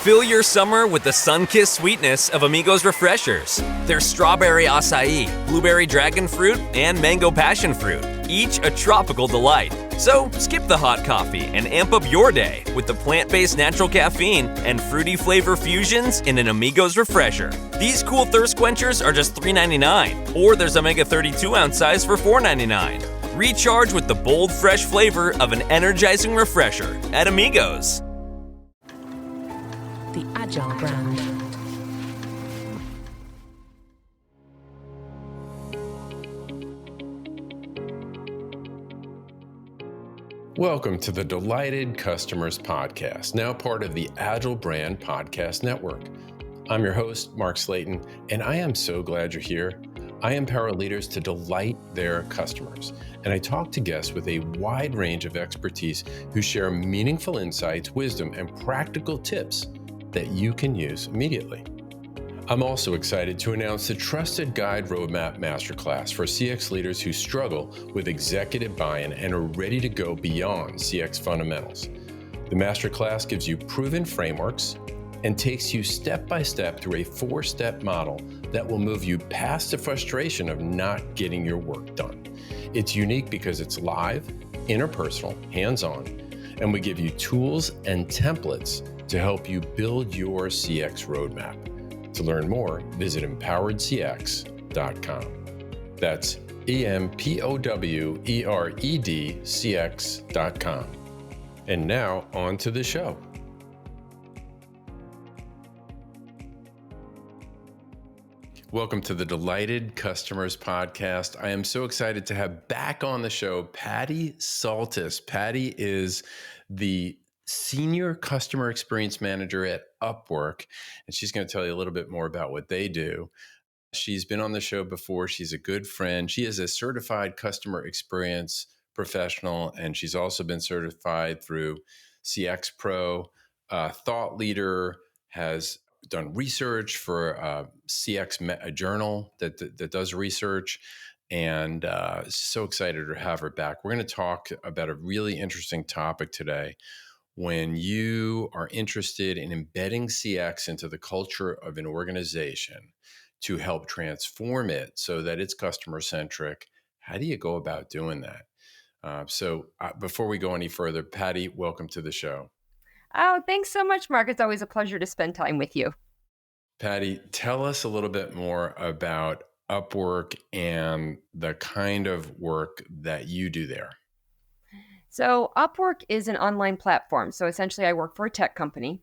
Fill your summer with the sun-kissed sweetness of Amigo's refreshers. There's strawberry acai, blueberry dragon fruit, and mango passion fruit, each a tropical delight. So skip the hot coffee and amp up your day with the plant-based natural caffeine and fruity flavor fusions in an Amigo's refresher. These cool thirst quenchers are just $3.99, or there's a mega 32-ounce size for $4.99. Recharge with the bold, fresh flavor of an energizing refresher at Amigo's. The Agile brand. Welcome to the Delighted Customers Podcast, now part of the Agile Brand Podcast Network. I'm your host, Mark Slayton, and I am so glad you're here. I empower leaders to delight their customers, and I talk to guests with a wide range of expertise who share meaningful insights, wisdom, and practical tips that you can use immediately. I'm also excited to announce the Trusted Guide Roadmap Masterclass for CX leaders who struggle with executive buy-in and are ready to go beyond CX fundamentals. The Masterclass gives you proven frameworks and takes you step by step through a 4-step model that will move you past the frustration of not getting your work done. It's unique because it's live, interpersonal, hands-on, and we give you tools and templates to help you build your CX roadmap. To learn more, visit empoweredcx.com. That's EMPOWEREDCX.com. And now on to the show. Welcome to the Delighted Customers Podcast. I am so excited to have back on the show Patty Soltis. Patty is the Senior Customer Experience Manager at Upwork, and she's going to tell you a little bit more about what they do. She's been on the show before. She's a good friend. She is a certified customer experience professional, and she's also been certified through CX Pro, thought leader, has done research for a journal that does research, and so excited to have her back. We're going to talk about a really interesting topic today. When you are interested in embedding CX into the culture of an organization to help transform it so that it's customer-centric, how do you go about doing that? Before we go any further, Patty, welcome to the show. Oh, thanks so much, Mark. It's always a pleasure to spend time with you. Patty, tell us a little bit more about Upwork and the kind of work that you do there. So Upwork is an online platform. So essentially I work for a tech company.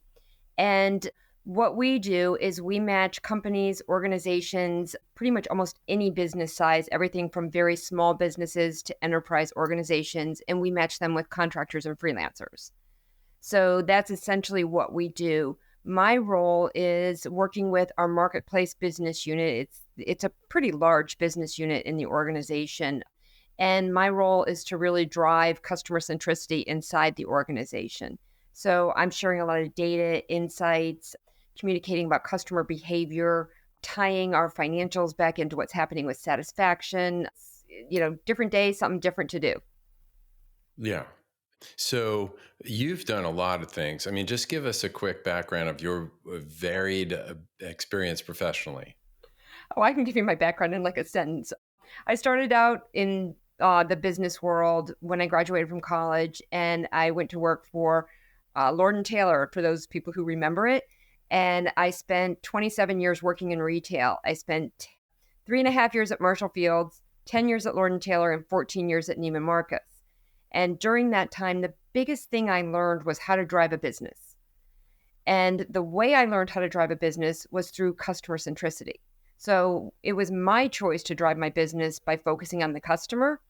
And what we do is we match companies, organizations, pretty much almost any business size, everything from very small businesses to enterprise organizations, and we match them with contractors and freelancers. So that's essentially what we do. My role is working with our marketplace business unit. It's a pretty large business unit in the organization. And my role is to really drive customer centricity inside the organization. So I'm sharing a lot of data, insights, communicating about customer behavior, tying our financials back into what's happening with satisfaction. Different days, something different to do. Yeah. So you've done a lot of things. I mean, just give us a quick background of your varied experience professionally. Oh, I can give you my background in like a sentence. I started out in the business world when I graduated from college, and I went to work for Lord & Taylor, for those people who remember it. And I spent 27 years working in retail. I spent 3.5 years at Marshall Field's, 10 years at Lord & Taylor, and 14 years at Neiman Marcus. And during that time, the biggest thing I learned was how to drive a business. And the way I learned how to drive a business was through customer centricity. So it was my choice to drive my business by focusing on the customer.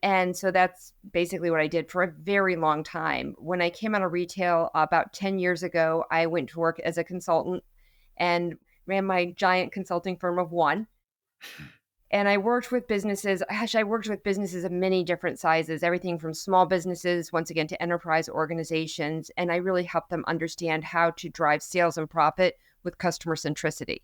And so that's basically what I did for a very long time. When I came out of retail about 10 years ago, I went to work as a consultant and ran my giant consulting firm of one. And I worked with businesses. I worked with businesses of many different sizes, everything from small businesses, once again, to enterprise organizations. And I really helped them understand how to drive sales and profit with customer centricity.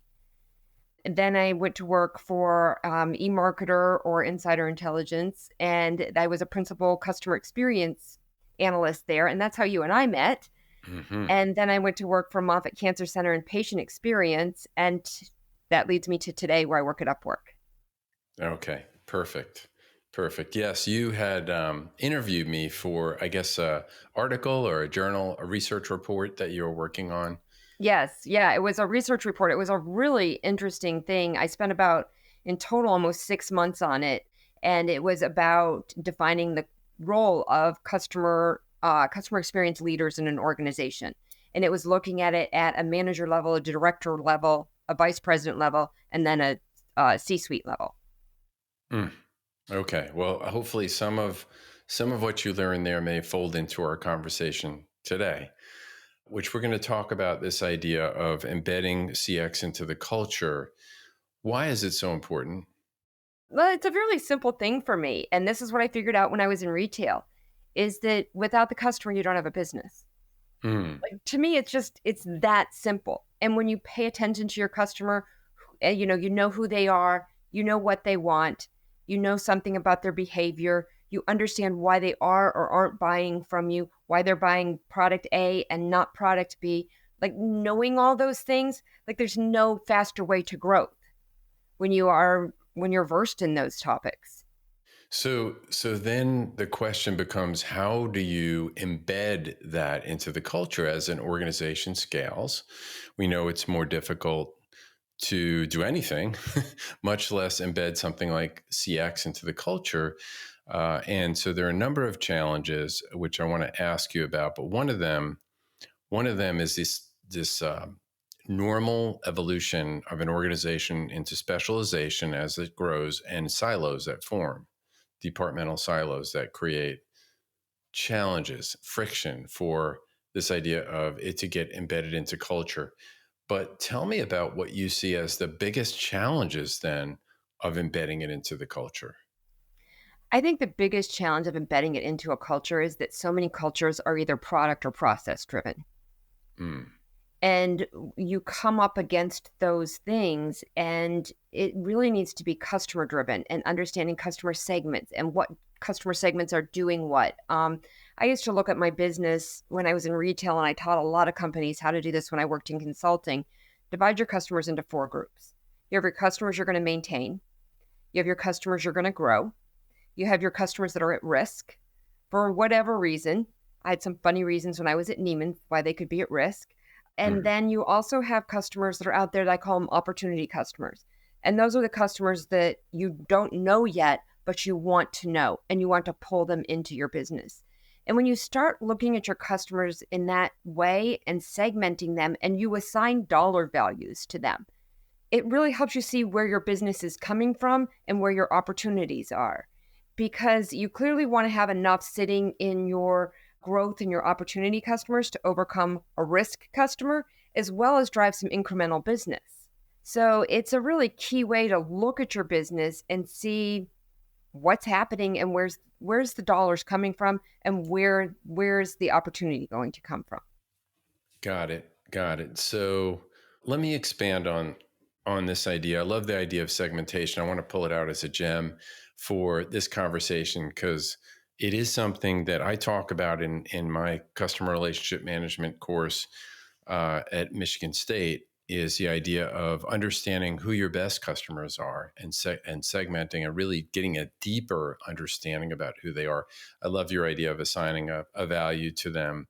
And then I went to work for eMarketer or Insider Intelligence, and I was a principal customer experience analyst there. And that's how you and I met. Hmm. And then I went to work for Moffitt Cancer Center in patient experience. And that leads me to today where I work at Upwork. Okay, perfect. Perfect. Yes, you had interviewed me for, I guess, a article or a journal, a research report that you were working on. Yes. Yeah. It was a research report. It was a really interesting thing. I spent about, in total, almost 6 months on it. And it was about defining the role of customer experience leaders in an organization. And it was looking at it at a manager level, a director level, a vice president level, and then a C-suite level. Mm, okay. Well, hopefully some of what you learned there may fold into our conversation today, which we're going to talk about this idea of embedding CX into the culture. Why is it so important? Well, it's a really simple thing for me. And this is what I figured out when I was in retail, is that without the customer, you don't have a business. Mm, Like, to me, it's that simple. And when you pay attention to your customer, you know who they are, you know what they want, you know something about their behavior, you understand why they are or aren't buying from you, why they're buying product A and not product B. Like, knowing all those things, like, there's no faster way to growth when you're versed in those topics. So then the question becomes, how do you embed that into the culture as an organization scales? We know it's more difficult to do anything, much less embed something like CX into the culture. And so there are a number of challenges which I want to ask you about, but one of them is this normal evolution of an organization into specialization as it grows and silos that form, departmental silos that create challenges, friction for this idea of it to get embedded into culture. But tell me about what you see as the biggest challenges then of embedding it into the culture. I think the biggest challenge of embedding it into a culture is that so many cultures are either product or process driven. Mm, And you come up against those things, and it really needs to be customer driven and understanding customer segments and what customer segments are doing what. I used to look at my business when I was in retail, and I taught a lot of companies how to do this when I worked in consulting. Divide your customers into four groups. You have your customers you're going to maintain, you have your customers you're going to grow, you have your customers that are at risk for whatever reason. I had some funny reasons when I was at Neiman why they could be at risk. And mm, then you also have customers that are out there that I call them opportunity customers. And those are the customers that you don't know yet, but you want to know and you want to pull them into your business. And when you start looking at your customers in that way and segmenting them and you assign dollar values to them, it really helps you see where your business is coming from and where your opportunities are. Because you clearly want to have enough sitting in your growth and your opportunity customers to overcome a risk customer, as well as drive some incremental business. So it's a really key way to look at your business and see what's happening and where's the dollars coming from and where's the opportunity going to come from. got it. Got it. So let me expand on this idea. I love the idea of segmentation. I want to pull it out as a gem for this conversation because it is something that I talk about in my customer relationship management course at Michigan State. Is the idea of understanding who your best customers are and segmenting and really getting a deeper understanding about who they are. I love your idea of assigning a value to them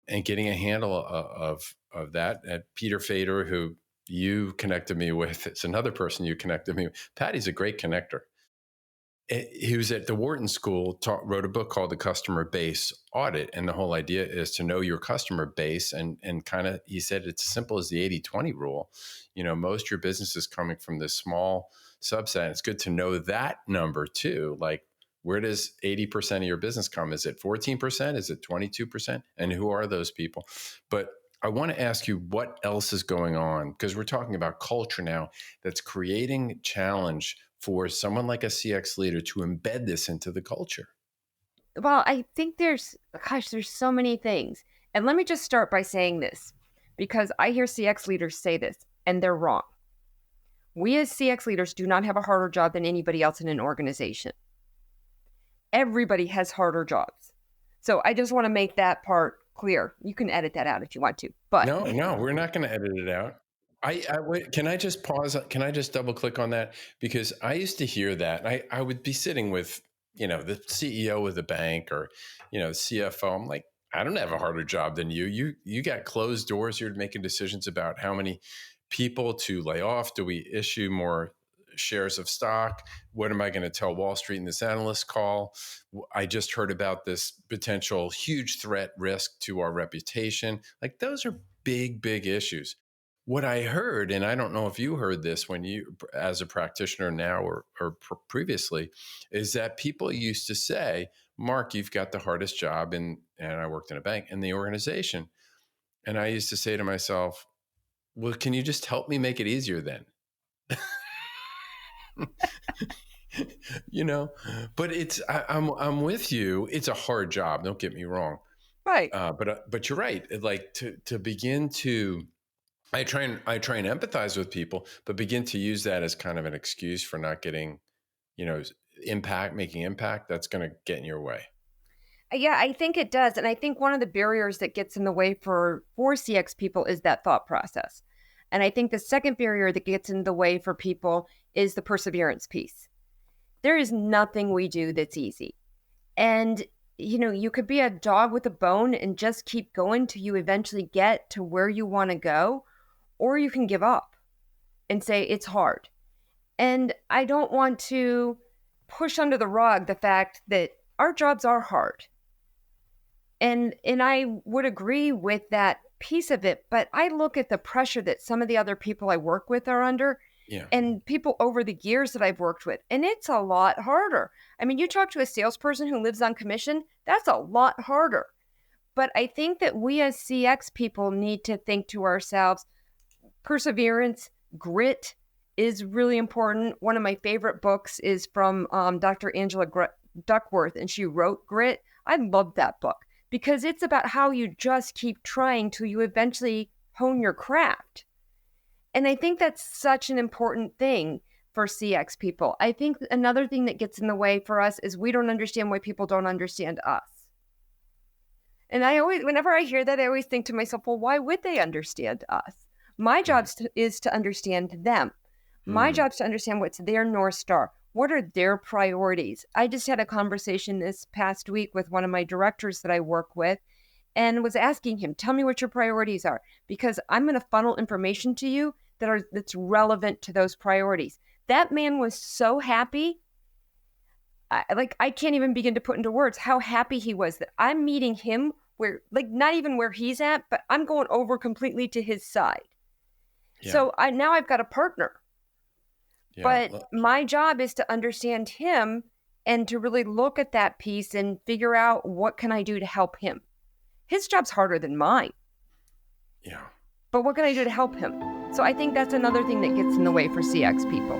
and getting a handle of that. Peter Fader, who you connected me with, it's another person you connected me with. Patty's a great connector. He was at the Wharton School, wrote a book called The Customer Base Audit. And the whole idea is to know your customer base. And kind of, he said, it's as simple as the 80-20 rule. You know, most of your business is coming from this small subset. It's good to know that number too. Like, where does 80% of your business come? Is it 14%? Is it 22%? And who are those people? But I want to ask you what else is going on, because we're talking about culture now that's creating challenge for someone like a CX leader to embed this into the culture. Well, I think there's so many things. And let me just start by saying this, because I hear CX leaders say this, and they're wrong. We as CX leaders do not have a harder job than anybody else in an organization. Everybody has harder jobs. So I just want to make that part clear. You can edit that out if you want to, but No, we're not going to edit it out. Wait, can I just pause? Can I just double click on that? Because I used to hear that. I would be sitting with, the CEO of the bank or, the CFO. I'm like, I don't have a harder job than you. You got closed doors. You're making decisions about how many people to lay off. Do we issue more shares of stock? What am I going to tell Wall Street in this analyst call? I just heard about this potential huge threat risk to our reputation. Like those are big, big issues. What I heard, and I don't know if you heard this when you, as a practitioner now or previously, is that people used to say, Mark, you've got the hardest job and I worked in a bank in the organization. And I used to say to myself, well, can you just help me make it easier then? But I'm with you. It's a hard job. Don't get me wrong. right. But you're right. Like to begin to, I try and empathize with people, but begin to use that as kind of an excuse for not getting, making impact. That's going to get in your way. Yeah, I think it does. And I think one of the barriers that gets in the way for CX people is that thought process. And I think the second barrier that gets in the way for people is the perseverance piece. There is nothing we do that's easy. And, you could be a dog with a bone and just keep going till you eventually get to where you want to go, or you can give up and say it's hard. And I don't want to push under the rug the fact that our jobs are hard. And I would agree with that piece of it, but I look at the pressure that some of the other people I work with are under, and people over the years that I've worked with, and it's a lot harder. I mean, you talk to a salesperson who lives on commission, that's a lot harder. But I think that we as CX people need to think to ourselves, perseverance, grit is really important. One of my favorite books is from Dr. Angela Duckworth, and she wrote Grit. I love that book, because it's about how you just keep trying till you eventually hone your craft. And I think that's such an important thing for CX people. I think another thing that gets in the way for us is we don't understand why people don't understand us. And whenever I hear that, I always think to myself, well, why would they understand us? My job is to understand them. My job is to understand what's their North Star. What are their priorities? I just had a conversation this past week with one of my directors that I work with and was asking him, tell me what your priorities are, because I'm going to funnel information to you that's relevant to those priorities. That man was so happy. I can't even begin to put into words how happy he was that I'm meeting him where, not even where he's at, but I'm going over completely to his side. Yeah. So now I've got a partner. Yeah. But my job is to understand him and to really look at that piece and figure out what can I do to help him. His job's harder than mine. Yeah. But what can I do to help him? So I think that's another thing that gets in the way for CX people.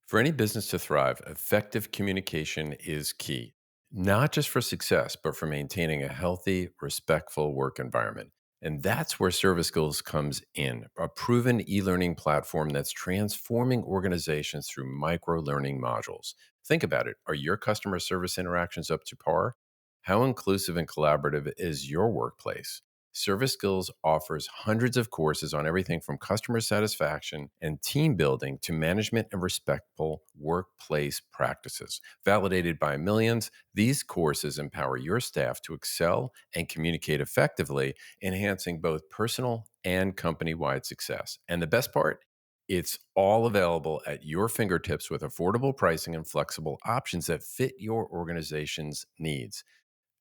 For any business to thrive, effective communication is key, not just for success, but for maintaining a healthy, respectful work environment. And that's where Service Skills comes in, a proven e-learning platform that's transforming organizations through micro-learning modules. Think about it. Are your customer service interactions up to par? How inclusive and collaborative is your workplace? Service Skills offers hundreds of courses on everything from customer satisfaction and team building to management and respectful workplace practices. Validated by millions, these courses empower your staff to excel and communicate effectively, enhancing both personal and company-wide success. And the best part? It's all available at your fingertips with affordable pricing and flexible options that fit your organization's needs.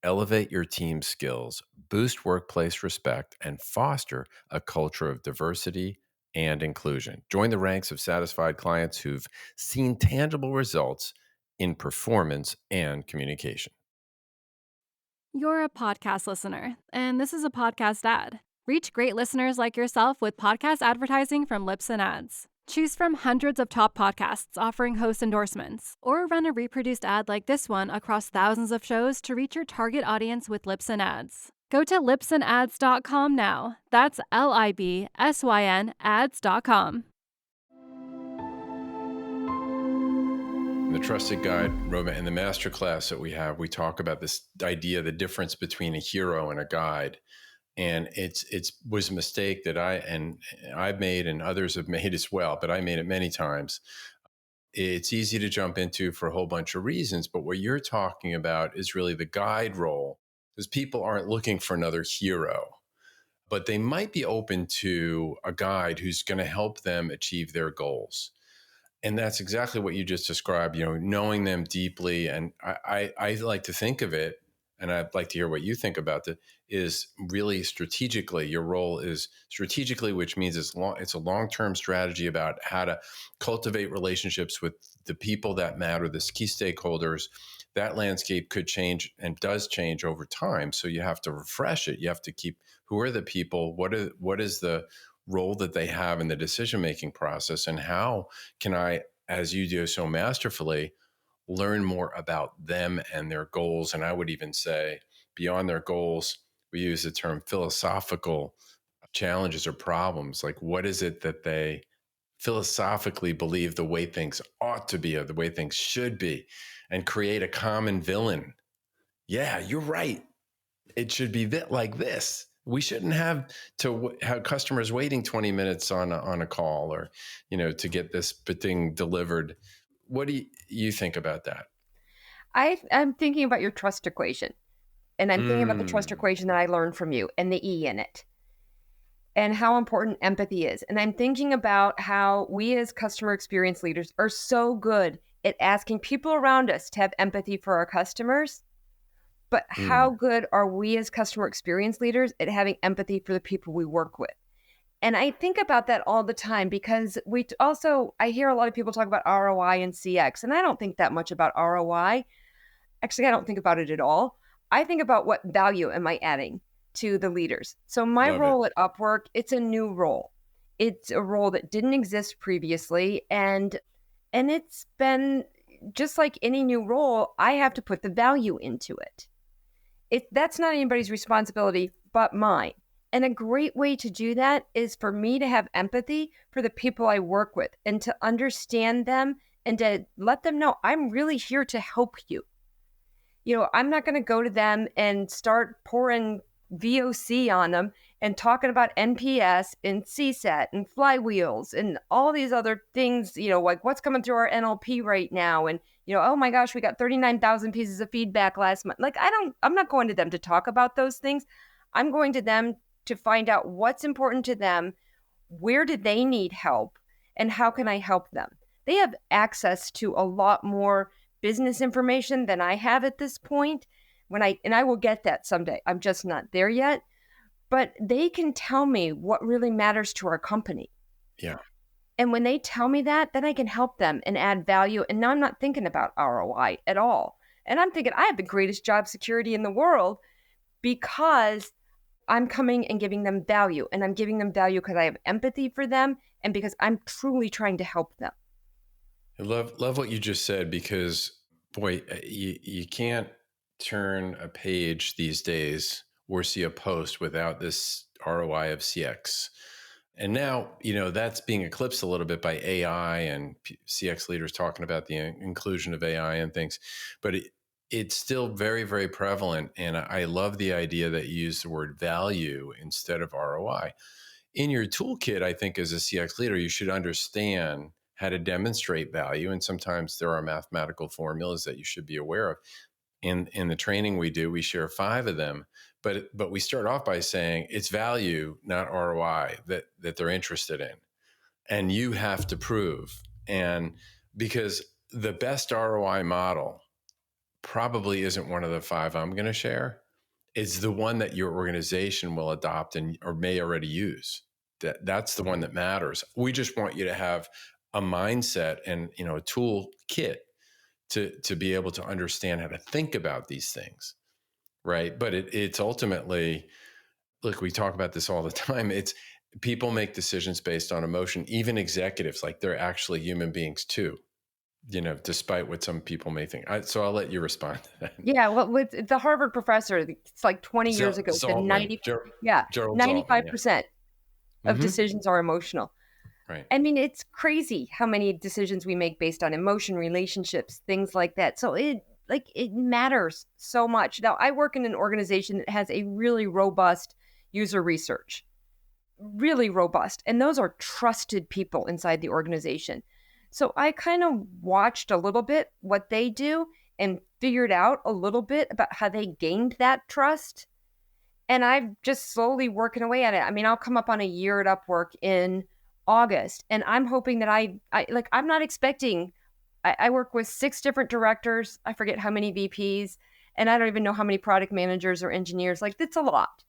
Elevate your team's skills, boost workplace respect, and foster a culture of diversity and inclusion. Join the ranks of satisfied clients who've seen tangible results in performance and communication. You're a podcast listener, and this is a podcast ad. Reach great listeners like yourself with podcast advertising from Libsyn Ads. Choose from hundreds of top podcasts offering host endorsements, or run a reproduced ad like this one across thousands of shows to reach your target audience with Libsyn Ads. Go to libsynads.com now. That's LIBSYN ads.com. In the Trusted Guide roadmap, in the masterclass that we have, we talk about this idea, the difference between a hero and a guide. And it was a mistake that I've made and others have made as well, but I made it many times. It's easy to jump into for a whole bunch of reasons, but what you're talking about is really the guide role, because people aren't looking for another hero, but they might be open to a guide who's going to help them achieve their goals. And that's exactly what you just described, knowing them deeply. And I like to think of it, and I'd like to hear what you think about it, is really strategically. Your role is strategically, which means it's a long-term strategy about how to cultivate relationships with the people that matter, the key stakeholders. That landscape could change and does change over time. So you have to refresh it. You have to keep, who are the people? What is the role that they have in the decision-making process, and how can I, as you do so masterfully, learn more about them and their goals? And I would even say beyond their goals, we use the term philosophical challenges or problems. Like, what is it that they philosophically believe the way things ought to be or the way things should be, and create a common villain? Yeah, you're right. It should be like this. We shouldn't have to have customers waiting 20 minutes on a call, or, to get this thing delivered. What do you think about that? I'm thinking about your trust equation, and I'm thinking about the trust equation that I learned from you and the E in it, and how important empathy is. And I'm thinking about how we as customer experience leaders are so good at asking people around us to have empathy for our customers. But how good are we as customer experience leaders at having empathy for the people we work with? And I think about that all the time, because I hear a lot of people talk about ROI and CX, and I don't think that much about ROI. Actually, I don't think about it at all. I think about what value am I adding to the leaders. So my role at Upwork, it's a new role. It's a role that didn't exist previously. And it's been just like any new role, I have to put the value into it. That's not anybody's responsibility but mine. And a great way to do that is for me to have empathy for the people I work with, and to understand them, and to let them know I'm really here to help you. I'm not going to go to them and start pouring VOC on them and talking about NPS and CSAT and flywheels and all these other things, like what's coming through our NLP right now. And, oh my gosh, we got 39,000 pieces of feedback last month. Like, I'm not going to them to talk about those things. I'm going to them to find out what's important to them, where do they need help, and how can I help them? They have access to a lot more business information than I have at this point. And I will get that someday. I'm just not there yet. But they can tell me what really matters to our company. Yeah. And when they tell me that, then I can help them and add value. And now I'm not thinking about ROI at all. And I'm thinking I have the greatest job security in the world, because I'm coming and giving them value. And I'm giving them value because I have empathy for them, and because I'm truly trying to help them. I love what you just said, because, boy, you can't turn a page these days or see a post without this ROI of CX. And now, that's being eclipsed a little bit by AI and CX leaders talking about the inclusion of AI and things. But it's still very, very prevalent. And I love the idea that you use the word value instead of ROI. In your toolkit, I think as a CX leader, you should understand how to demonstrate value. And sometimes there are mathematical formulas that you should be aware of. In the training we do, we share 5 of them, but we start off by saying it's value, not ROI, that they're interested in. And you have to prove. And because the best ROI model probably isn't one of the 5 I'm going to share. It's the one that your organization will adopt or may already use. That's the one that matters. We just want you to have a mindset and a tool kit to be able to understand how to think about these things, right? But it's ultimately, look, we talk about this all the time. It's people make decisions based on emotion, even executives, like they're actually human beings too, despite what some people may think. So I'll let you respond to that. Yeah, well, with the Harvard professor, it's like 20 years ago, said 95% of decisions are emotional. Right. I mean, it's crazy how many decisions we make based on emotion, relationships, things like that. So it matters so much. Now, I work in an organization that has a really robust user research, really robust. And those are trusted people inside the organization. So I kind of watched a little bit what they do and figured out a little bit about how they gained that trust. And I'm just slowly working away at it. I mean, I'll come up on a year at Upwork in August, and I'm hoping that I'm not expecting, I work with 6 different directors. I forget how many VPs, and I don't even know how many product managers or engineers. Like, that's a lot.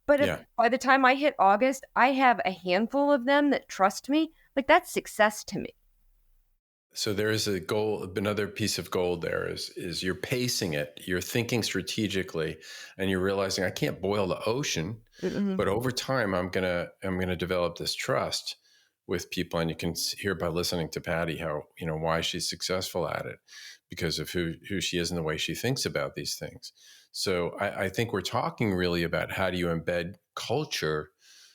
But if by the time I hit August, I have a handful of them that trust me, like, that's success to me. So there is a goal, another piece of gold there is you're pacing it, you're thinking strategically, and you're realizing I can't boil the ocean, but over time I'm gonna develop this trust with people. And you can hear by listening to Patty how, why she's successful at it, because of who she is and the way she thinks about these things. So I think we're talking really about how do you embed culture,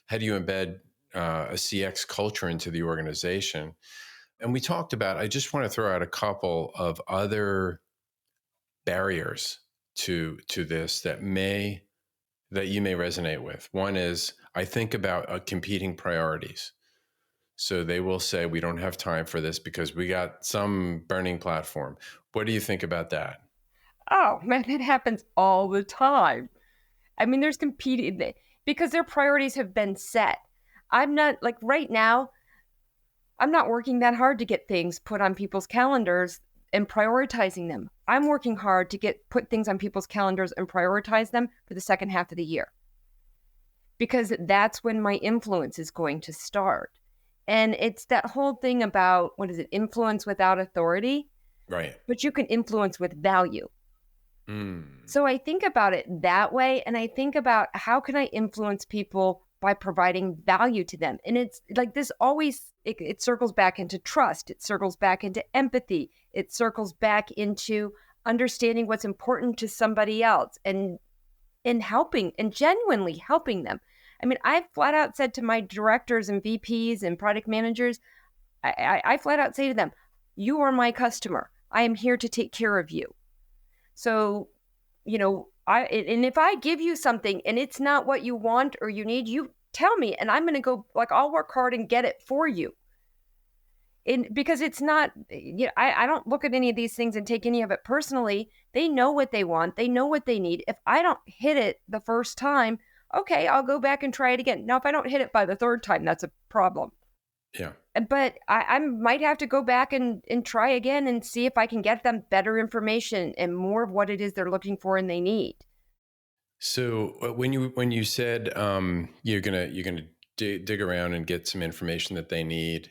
how do you embed a CX culture into the organization. And we talked about, I just want to throw out a couple of other barriers to this that you may resonate with. One is, I think about competing priorities. So they will say, we don't have time for this because we got some burning platform. What do you think about that? Oh, man, that happens all the time. I mean, there's competing because their priorities have been set. I'm not, like, right now, I'm not working that hard to get things put on people's calendars and prioritizing them. I'm working hard to put things on people's calendars and prioritize them for the second half of the year, because that's when my influence is going to start. And it's that whole thing about, what is it? Influence without authority. Right. But you can influence with value. So I think about it that way. And I think about, how can I influence people by providing value to them? And it's like this always, it circles back into trust. It circles back into empathy. It circles back into understanding what's important to somebody else and helping and genuinely helping them. I mean, I flat out said to my directors and VPs and product managers, I flat out say to them, you are my customer. I am here to take care of you. So, and if I give you something and it's not what you want or you need, you tell me, and I'm going to go, like, I'll work hard and get it for you. And because it's not, I don't look at any of these things and take any of it personally. They know what they want. They know what they need. If I don't hit it the first time, okay, I'll go back and try it again. Now, if I don't hit it by the third time, that's a problem. Yeah. But I might have to go back and try again and see if I can get them better information and more of what it is they're looking for and they need. So when you said you're gonna dig around and get some information that they need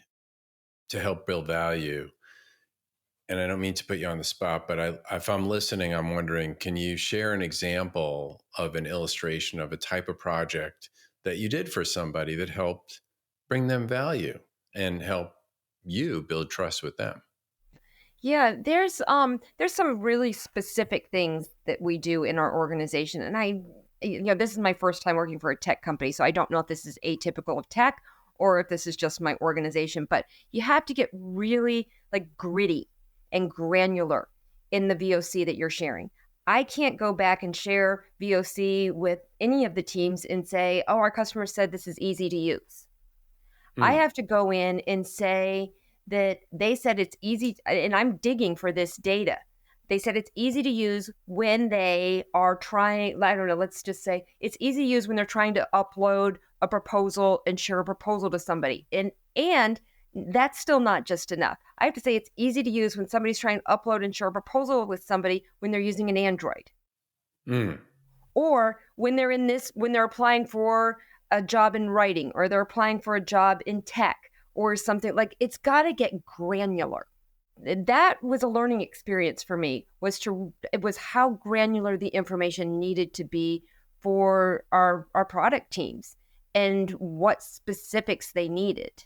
to help build value, and I don't mean to put you on the spot, but if I'm listening, I'm wondering, can you share an example of an illustration of a type of project that you did for somebody that helped bring them value and help you build trust with them? Yeah, there's some really specific things that we do in our organization. And this is my first time working for a tech company, so I don't know if this is atypical of tech or if this is just my organization, but you have to get really, like, gritty and granular in the VOC that you're sharing. I can't go back and share VOC with any of the teams and say, oh, our customer said this is easy to use. I have to go in and say that they said it's easy, and I'm digging for this data. They said it's easy to use when they are trying, I don't know, let's just say it's easy to use when they're trying to upload a proposal and share a proposal to somebody. And that's still not just enough. I have to say it's easy to use when somebody's trying to upload and share a proposal with somebody when they're using an Android. Or when they're applying for a job in writing, or they're applying for a job in tech or something. Like, it's got to get granular. That was a learning experience for me, it was how granular the information needed to be for our product teams and what specifics they needed.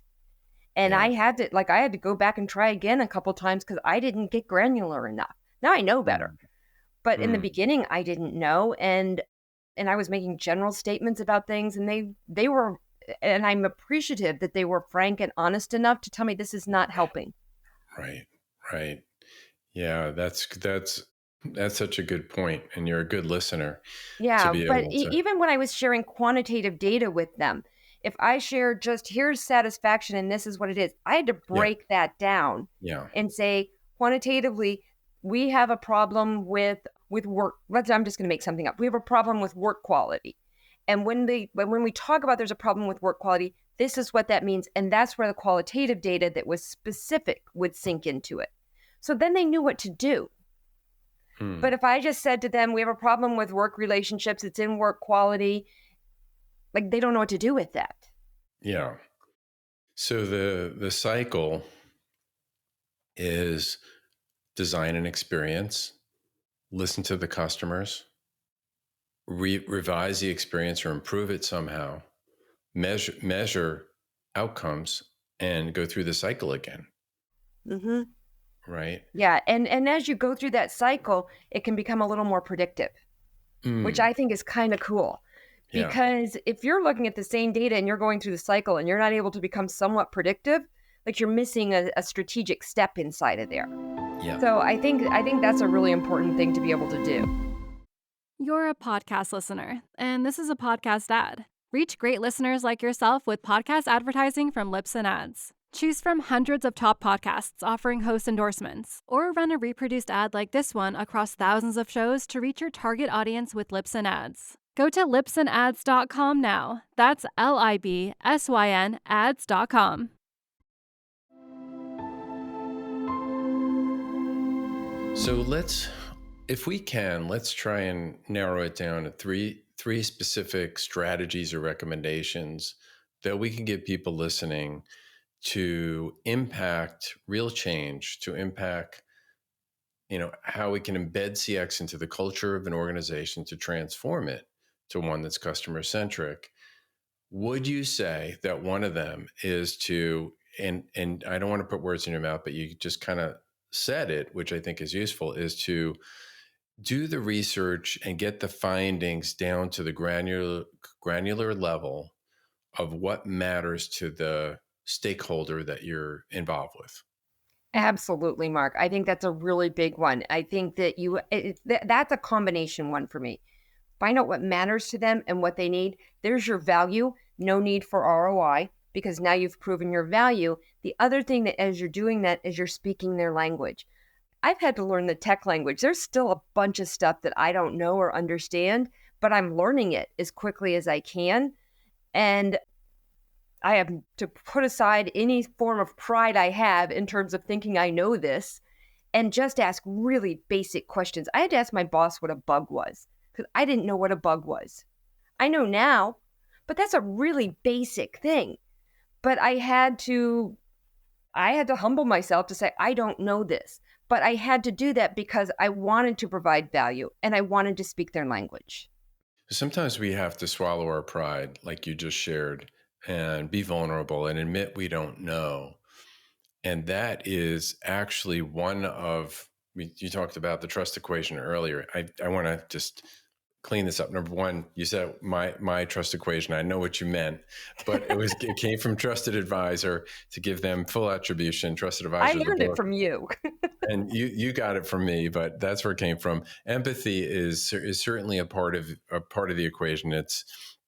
And I had to go back and try again a couple times because I didn't get granular enough. Now I know better. But in the beginning, I didn't know. And I was making general statements about things, and they were And I'm appreciative that they were frank and honest enough to tell me this is not helping. Right. Right. Yeah, that's such a good point, and you're a good listener to Yeah, be but able to. even when I was sharing quantitative data with them, if I shared just here's satisfaction and this is what it is, I had to Yeah, break that down yeah, and say quantitatively, we have a problem with work. I'm just going to make something up. We have a problem with work quality. And when we talk about there's a problem with work quality, this is what that means. And that's where the qualitative data that was specific would sink into it. So then they knew what to do. Hmm. But if I just said to them, we have a problem with work relationships, it's in work quality, like they don't know what to do with that. Yeah. So the cycle is design an experience, listen to the customers, revise the experience or improve it somehow, measure outcomes, and go through the cycle again. Mm-hmm. Right. Yeah. And as you go through that cycle, it can become a little more predictive, which I think is kind of cool. Yeah. Because if you're looking at the same data and you're going through the cycle and you're not able to become somewhat predictive, like you're missing a strategic step inside of there. Yeah. So I think that's a really important thing to be able to do. You're a podcast listener, and this is a podcast ad. Reach great listeners like yourself with podcast advertising from Libsyn Ads. Choose from hundreds of top podcasts offering host endorsements, or run a reproduced ad like this one across thousands of shows to reach your target audience with Libsyn Ads. Go to libsynads.com now. That's LIBSYN ads.com. So if we can, let's try and narrow it down to three specific strategies or recommendations that we can give people listening to impact real change, to impact, how we can embed CX into the culture of an organization to transform it to one that's customer centric. Would you say that one of them is to, and I don't want to put words in your mouth, but you just kind of said it, which I think is useful, is to do the research and get the findings down to the granular level of what matters to the stakeholder that you're involved with? Absolutely, Mark. I think that's a really big one. I think that that's a combination one for me. Find out what matters to them and what they need. There's your value. No need for ROI because now you've proven your value. The other thing that as you're doing that is you're speaking their language. I've had to learn the tech language. There's still a bunch of stuff that I don't know or understand, but I'm learning it as quickly as I can. And I have to put aside any form of pride I have in terms of thinking I know this and just ask really basic questions. I had to ask my boss what a bug was because I didn't know what a bug was. I know now, but that's a really basic thing. But I had to humble myself to say, I don't know this. But I had to do that because I wanted to provide value and I wanted to speak their language. Sometimes we have to swallow our pride, like you just shared, and be vulnerable and admit we don't know. And that is actually one of, you talked about the trust equation earlier. I want to just clean this up. Number one, you said my trust equation. I know what you meant, but it came from trusted advisor to give them full attribution. Trusted advisor. I learned it from you. And you got it from me, but that's where it came from. Empathy is certainly a part of the equation.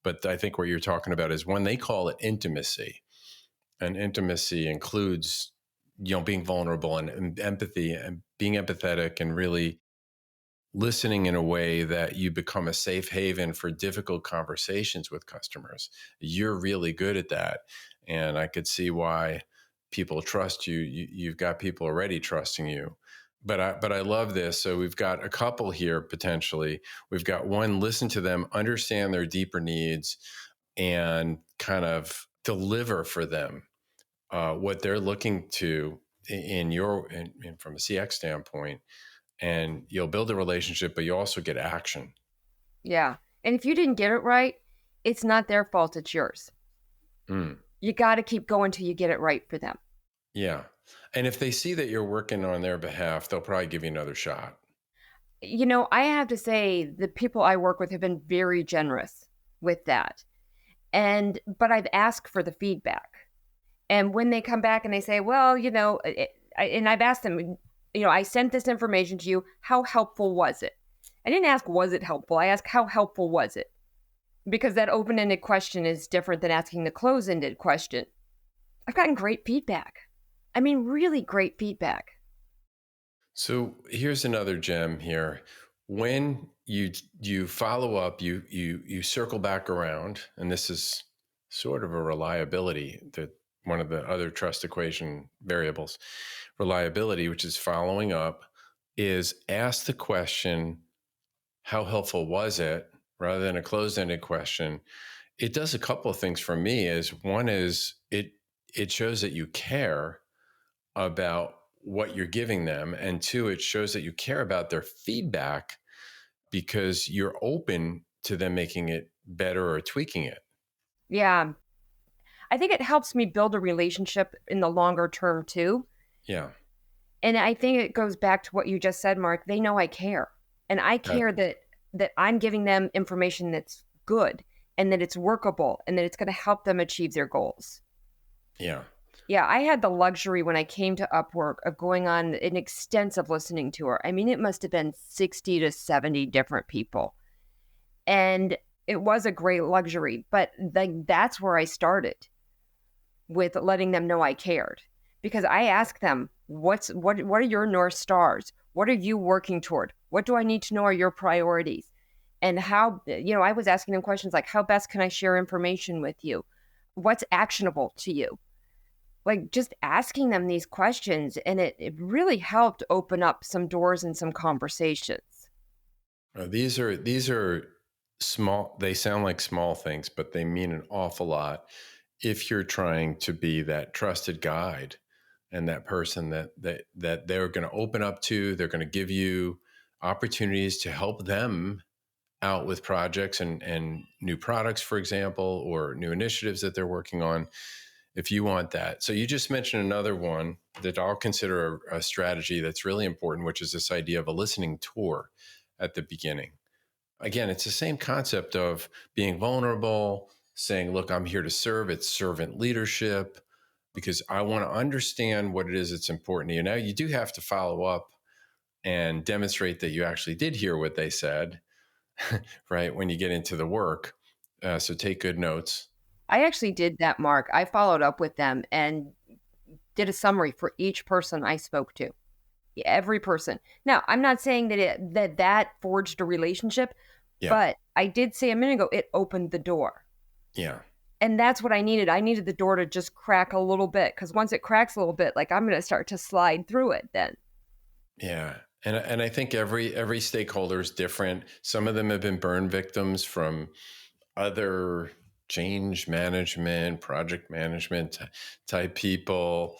But I think what you're talking about is when they call it intimacy, and intimacy includes being vulnerable and empathy and being empathetic and really listening in a way that you become a safe haven for difficult conversations with customers. You're really good at that. And I could see why people trust you. You've got people already trusting you. But I love this. So we've got a couple here potentially. We've got one, listen to them, understand their deeper needs, and kind of deliver for them what they're looking to in from a CX standpoint. And you'll build a relationship, but you also get action. Yeah. And if you didn't get it right, it's not their fault, it's yours. You got to keep going till you get it right for them. Yeah. And if they see that you're working on their behalf, they'll probably give you another shot. I have to say the people I work with have been very generous with that. But I've asked for the feedback. And when they come back and they say, well, and I've asked them, I sent this information to you. How helpful was it? I didn't ask, was it helpful? I asked, how helpful was it? Because that open-ended question is different than asking the close-ended question. I've gotten great feedback. I mean, really great feedback. So here's another gem here. When you follow up, you circle back around, and this is sort of a reliability, that one of the other trust equation variables, reliability, which is following up, is ask the question, how helpful was it, rather than a closed-ended question. It does a couple of things for me. Is one is it shows that you care about what you're giving them, and two, it shows that you care about their feedback because you're open to them making it better or tweaking it. Yeah. I think it helps me build a relationship in the longer term too. Yeah. And I think it goes back to what you just said, Mark. They know I care. And I care that I'm giving them information that's good and that it's workable and that it's going to help them achieve their goals. Yeah. Yeah, I had the luxury when I came to Upwork of going on an extensive listening tour. I mean, it must have been 60 to 70 different people. And it was a great luxury, but that's where I started with letting them know I cared. Because I asked them, what are your North Stars? What are you working toward? What do I need to know are your priorities? And how, I was asking them questions like, how best can I share information with you? What's actionable to you? Like just asking them these questions, and it really helped open up some doors and some conversations. These are small. They sound like small things, but they mean an awful lot if you're trying to be that trusted guide and that person that they're going to open up to. They're going to give you opportunities to help them out with projects and new products, for example, or new initiatives that they're working on, if you want that. So you just mentioned another one that I'll consider a strategy that's really important, which is this idea of a listening tour at the beginning. Again, it's the same concept of being vulnerable, saying, look, I'm here to serve. It's servant leadership, because I want to understand what it is that's important to you. Now, you do have to follow up and demonstrate that you actually did hear what they said, right, when you get into the work. So take good notes. I actually did that, Mark. I followed up with them and did a summary for each person I spoke to. Every person. Now, I'm not saying that that forged a relationship, but I did say a minute ago, it opened the door. Yeah. And that's what I needed. I needed the door to just crack a little bit, because once it cracks a little bit, like I'm going to start to slide through it then. Yeah. And I think every stakeholder is different. Some of them have been burn victims from other change management, project management type people.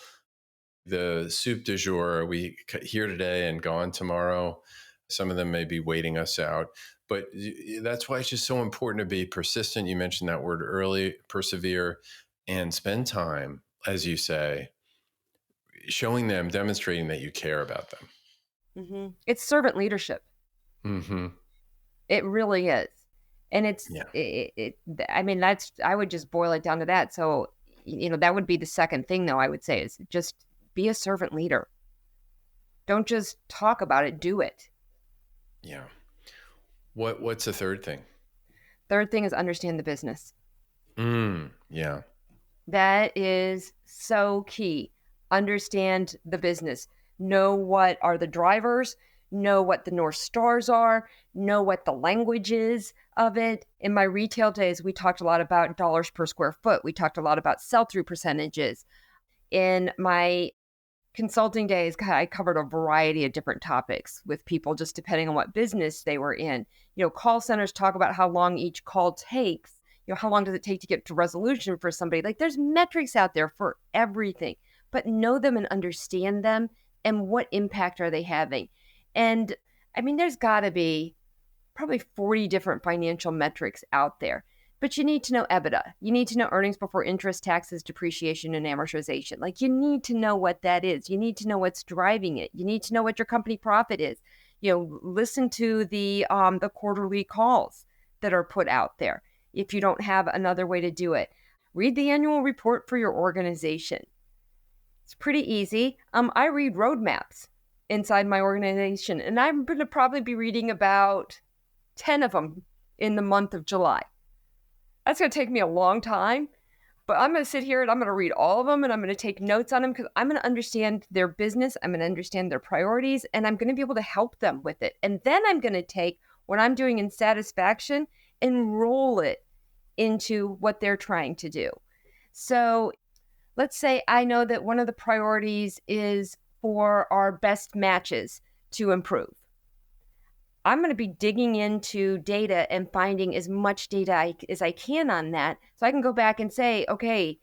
The soup du jour, we here today and gone tomorrow. Some of them may be waiting us out. But that's why it's just so important to be persistent. You mentioned that word early, persevere, and spend time, as you say, showing them, demonstrating that you care about them. Mm-hmm. It's servant leadership. Mm-hmm. It really is. And it's, I would just boil it down to that. So, that would be the second thing, though, I would say, is just be a servant leader. Don't just talk about it, do it. Yeah. What's the third thing? Third thing is understand the business. Yeah. That is so key. Understand the business. Know what are the drivers, know what the North Stars are, know what the language is of it. In my retail days, we talked a lot about dollars per square foot. We talked a lot about sell-through percentages. In my consulting days, I covered a variety of different topics with people, just depending on what business they were in. Call centers talk about how long each call takes. How long does it take to get to resolution for somebody? Like, there's metrics out there for everything, but know them and understand them, and what impact are they having? And I mean, there's got to be probably 40 different financial metrics out there, but you need to know EBITDA. You need to know earnings before interest, taxes, depreciation, and amortization. Like, you need to know what that is. You need to know what's driving it. You need to know what your company profit is. Listen to the quarterly calls that are put out there. if you don't have another way to do it. Read the annual report for your organization. It's pretty easy. I read roadmaps inside my organization, and I'm going to probably be reading about 10 of them in the month of July. That's going to take me a long time, but I'm going to sit here and I'm going to read all of them, and I'm going to take notes on them because I'm going to understand their business. I'm going to understand their priorities, and I'm going to be able to help them with it. And then I'm going to take what I'm doing in satisfaction and roll it into what they're trying to do. So let's say I know that one of the priorities is for our best matches to improve. I'm going to be digging into data and finding as much data as I can on that, so I can go back and say, okay,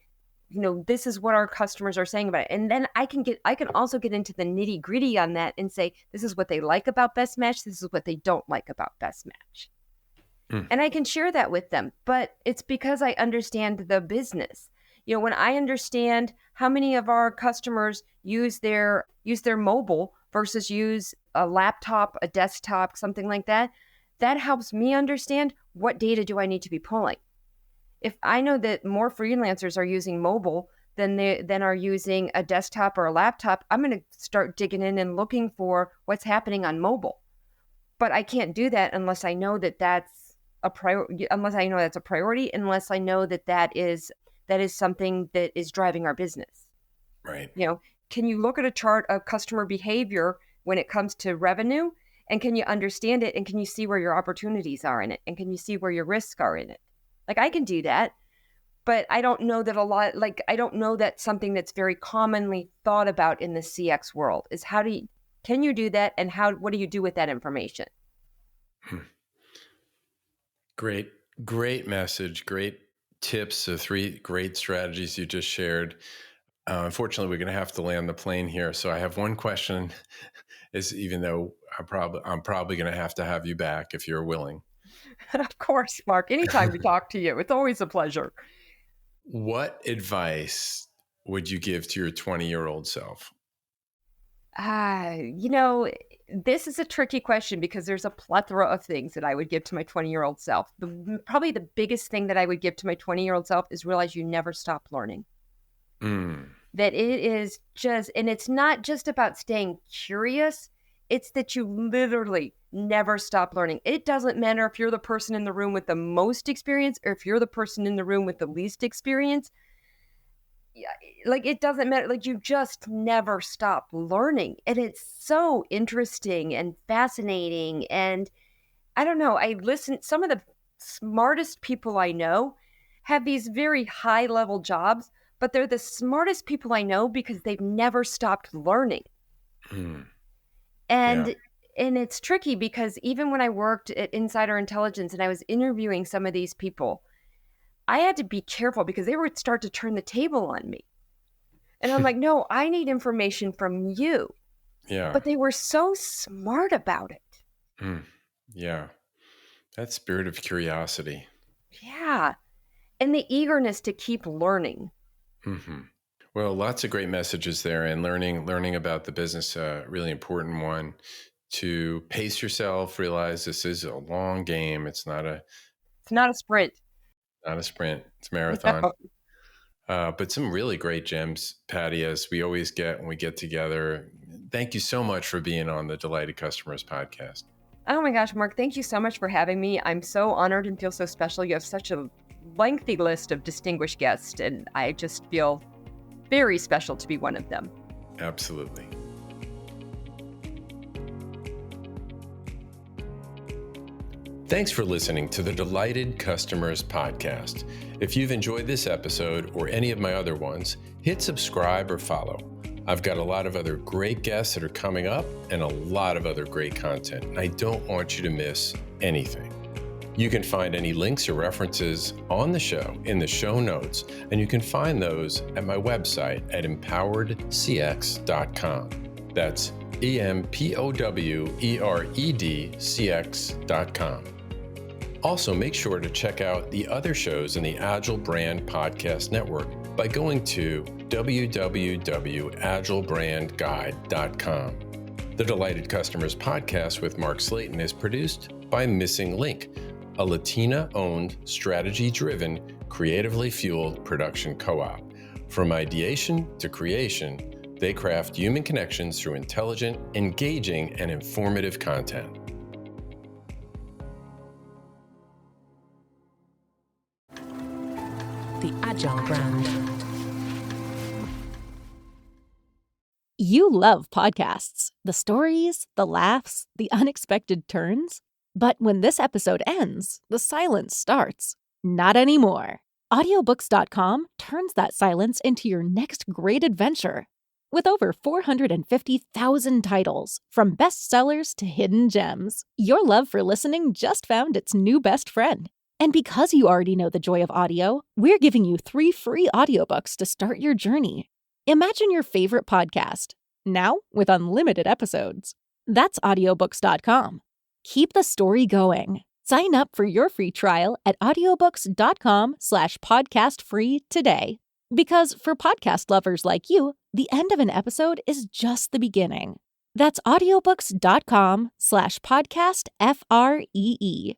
this is what our customers are saying about it. And then I can also get into the nitty gritty on that and say, this is what they like about best match. This is what they don't like about best match. And I can share that with them, but it's because I understand the business. When I understand how many of our customers use their mobile versus use a laptop, a desktop, something like that, that helps me understand what data do I need to be pulling. If I know that more freelancers are using mobile than are using a desktop or a laptop, I'm going to start digging in and looking for what's happening on mobile. But I can't do that unless I know that that's a priority, unless I know that's a priority, unless I know that is something that is driving our business. Right. Can you look at a chart of customer behavior when it comes to revenue, and can you understand it, and can you see where your opportunities are in it, and can you see where your risks are in it? Like, I can do that, but I don't know that I don't know that's something that's very commonly thought about in the CX world is can you do that, and what do you do with that information? Great message. Great tips. The 3 great strategies you just shared. Unfortunately, we're going to have to land the plane here. So I have one question, even though I'm probably going to have you back if you're willing. Of course, Mark. Anytime we talk to you, it's always a pleasure. What advice would you give to your 20-year-old self? This is a tricky question because there's a plethora of things that I would give to my 20-year-old self. Probably the biggest thing that I would give to my 20-year-old self is realize you never stop learning. That it is and it's not just about staying curious. It's that you literally never stop learning. It doesn't matter if you're the person in the room with the most experience or if you're the person in the room with the least experience. It doesn't matter. You just never stop learning. And it's so interesting and fascinating. And I don't know, some of the smartest people I know have these very high level jobs, but they're the smartest people I know because they've never stopped learning. And it's tricky because even when I worked at Insider Intelligence and I was interviewing some of these people, I had to be careful because they would start to turn the table on me. And I'm like, no, I need information from you. Yeah. But they were so smart about it. Yeah. That spirit of curiosity. Yeah. And the eagerness to keep learning. Well, lots of great messages there, and learning about the business, really important one. To pace yourself, realize this is a long game. It's not a sprint. Not a sprint. It's a marathon. No. But some really great gems, Patty, as we always get when we get together. Thank you so much for being on the Delighted Customers podcast. Oh my gosh, Mark, thank you so much for having me. I'm so honored and feel so special. You have such a lengthy list of distinguished guests, and I just feel very special to be one of them. Absolutely. Thanks for listening to the Delighted Customers podcast. If you've enjoyed this episode or any of my other ones, hit subscribe or follow. I've got a lot of other great guests that are coming up and a lot of other great content, and I don't want you to miss anything. You can find any links or references on the show in the show notes, and you can find those at my website at empoweredcx.com. That's EMPOWEREDCX.com. Also, make sure to check out the other shows in the Agile Brand Podcast Network by going to www.agilebrandguide.com. The Delighted Customers podcast with Mark Slayton is produced by Missing Link. a Latina-owned, strategy-driven, creatively fueled production co-op. From ideation to creation, they craft human connections through intelligent, engaging, and informative content. The Agile brand. You love podcasts, the stories, the laughs, the unexpected turns. But when this episode ends, the silence starts. Not anymore. Audiobooks.com turns that silence into your next great adventure. With over 450,000 titles, from bestsellers to hidden gems, your love for listening just found its new best friend. And because you already know the joy of audio, we're giving you 3 free audiobooks to start your journey. Imagine your favorite podcast, now with unlimited episodes. That's audiobooks.com. Keep the story going. Sign up for your free trial at audiobooks.com/podcastfree today. Because for podcast lovers like you, the end of an episode is just the beginning. That's audiobooks.com/podcastfree.